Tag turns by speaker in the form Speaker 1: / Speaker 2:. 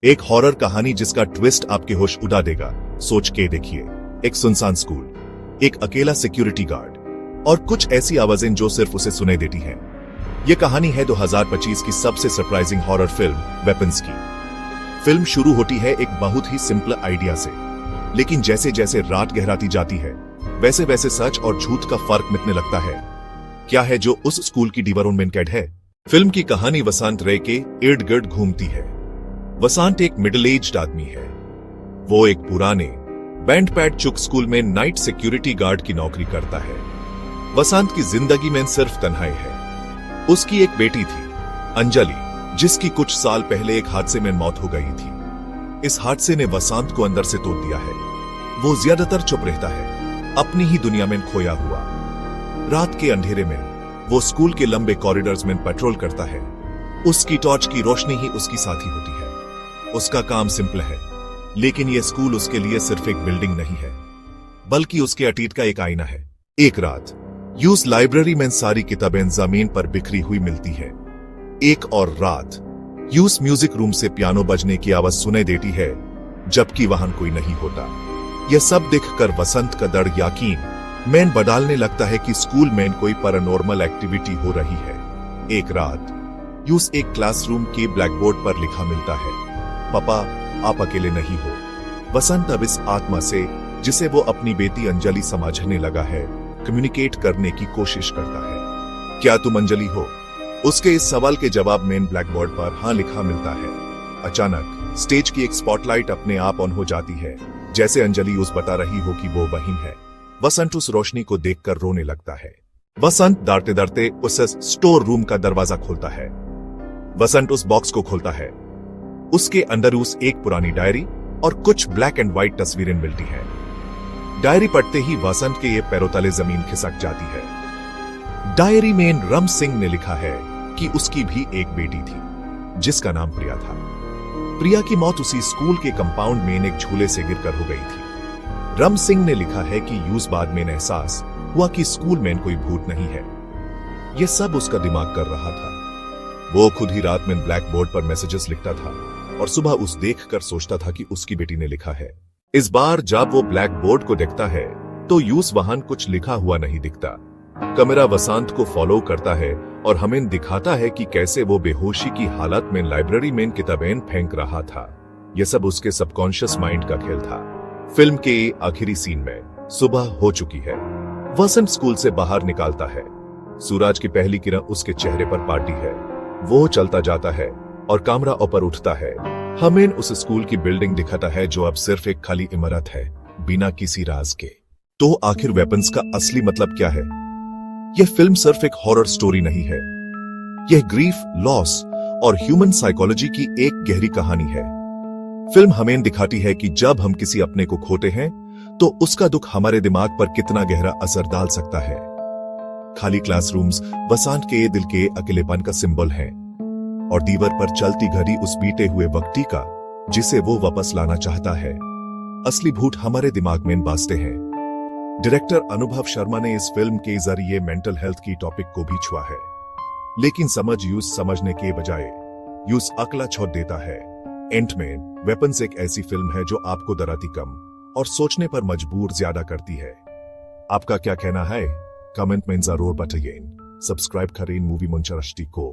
Speaker 1: एक हॉरर कहानी जिसका ट्विस्ट आपके होश उड़ा देगा। सोच के देखिए, एक सुनसान स्कूल, एक अकेला सिक्योरिटी गार्ड और कुछ ऐसी आवाजें जो सिर्फ उसे सुनाई देती हैं। यह कहानी है 2025 की सबसे सरप्राइजिंग हॉरर फिल्म वेपन्स की। फिल्म शुरू होती है एक बहुत ही सिंपल आइडिया से, लेकिन जैसे जैसे रात गहराती जाती है वैसे वैसे सच और झूठ का फर्क मिटने लगता है। क्या है जो उस स्कूल की दीवारों में कैद है? फिल्म की कहानी वसंत रे के इर्द गिर्द घूमती है। वसंत एक मिडिल एज्ड आदमी है। वो एक पुराने बैंड पैड चुक स्कूल में नाइट सिक्योरिटी गार्ड की नौकरी करता है। वसंत की जिंदगी में सिर्फ तन्हाई है। उसकी एक बेटी थी, अंजलि, जिसकी कुछ साल पहले एक हादसे में मौत हो गई थी। इस हादसे ने वसंत को अंदर से तोड़ दिया है। वो ज्यादातर चुप रहता है, अपनी ही दुनिया में खोया हुआ। रात के अंधेरे में वो स्कूल के लंबे कॉरिडोर्स में पेट्रोल करता है। उसकी टॉर्च की रोशनी ही उसकी साथी होती है। उसका काम सिंपल है, लेकिन यह स्कूल उसके लिए सिर्फ एक बिल्डिंग नहीं है, बल्कि उसके अतीत का एक आईना है। एक रात यूस लाइब्रेरी में सारी किताबें जमीन पर बिखरी हुई मिलती है। एक और रात यूस म्यूजिक रूम से पियानो बजने की आवाज सुनाई देती है, जबकि वहां कोई नहीं होता। यह सब देखकर वसंत का डर यकीन में बदलने लगता है कि स्कूल में कोई पैरानॉर्मल एक्टिविटी हो रही है। एक रात यूस एक क्लासरूम के ब्लैकबोर्ड पर लिखा मिलता है, पापा आप अकेले नहीं हो। वसंत अब इस आत्मा से, जिसे वो अपनी बेटी अंजलि समझने लगा है, कम्युनिकेट करने की कोशिश करता है। क्या तुम अंजलि हो? उसके इस सवाल के जवाब में ब्लैकबोर्ड पर हाँ लिखा मिलता है। अचानक स्टेज की एक स्पॉटलाइट अपने आप ऑन हो जाती है, जैसे अंजलि उस बता रही हो कि वो वहीं है। वसंत उस रोशनी को देखकर रोने लगता है। वसंत डरते डरते उस स्टोर रूम का दरवाजा खोलता है। वसंत उस बॉक्स को खोलता है। उसके अंदर उस एक पुरानी डायरी और कुछ ब्लैक एंड व्हाइट तस्वीरें मिलती हैं। डायरी पढ़ते ही वसंत के ये पैरों तले जमीन खिसक जाती है। डायरी में रम सिंह ने लिखा है कि उसकी भी एक बेटी थी, जिसका नाम प्रिया था। प्रिया की मौत उसी स्कूल के कंपाउंड में एक झूले से गिरकर हो गई थी। रम सिंह ने लिखा है कि यूस बाद में एहसास हुआ कि स्कूल में कोई भूत नहीं है। यह सब उसका दिमाग कर रहा था। वो खुद ही रात में ब्लैक बोर्ड पर मैसेजेस लिखता था और सुबह उस देखकर सोचता था कि उसकी बेटी ने लिखा है। इस बार जब वो ब्लैक बोर्ड को देखता है तो यूस वहां कुछ लिखा हुआ नहीं दिखता। कैमरा वसंत को फॉलो करता है और हमें दिखाता है कि कैसे वो बेहोशी की हालत में लाइब्रेरी में किताबें फेंक रहा था। यह सब उसके सबकॉन्शियस माइंड का खेल था। फिल्म के आखिरी सीन में सुबह हो चुकी है। वसंत स्कूल से बाहर निकालता है। सूरज की पहली किरण उसके चेहरे पर पड़ती है। वो चलता जाता है और कैमरा ऊपर उठता है। हमें उस स्कूल की बिल्डिंग दिखाता है जो अब सिर्फ एक खाली इमारत है, बिना किसी राज के। तो आखिर वेपन्स का असली मतलब क्या है? यह फिल्म सिर्फ एक हॉरर स्टोरी नहीं है। यह ग्रीफ, लॉस और ह्यूमन साइकोलॉजी की एक गहरी कहानी है। फिल्म हमें दिखाती है कि जब हम किसी अपने को खोते हैं तो उसका दुख हमारे दिमाग पर कितना गहरा असर डाल सकता है। खाली क्लासरूम्स वसंत के दिल के अकेलेपन का सिंबल हैं और दीवार पर चलती घड़ी उस बीते हुए वक्ती का, जिसे वो वापस लाना चाहता है। असली भूत हमारे दिमाग में बसते हैं। डायरेक्टर अनुभव शर्मा ने इस फिल्म के जरिए मेंटल हेल्थ की टॉपिक को भी छुआ है, लेकिन समझने के बजाय यूस अकला छोड़ देता है। एंटमैन वेपन्स एक ऐसी फिल्म है जो आपको डराती कम और सोचने पर मजबूर ज्यादा करती है। आपका क्या कहना है? कमेंट में जरूर बताइए। सब्सक्राइब करें मूवी मंचर को।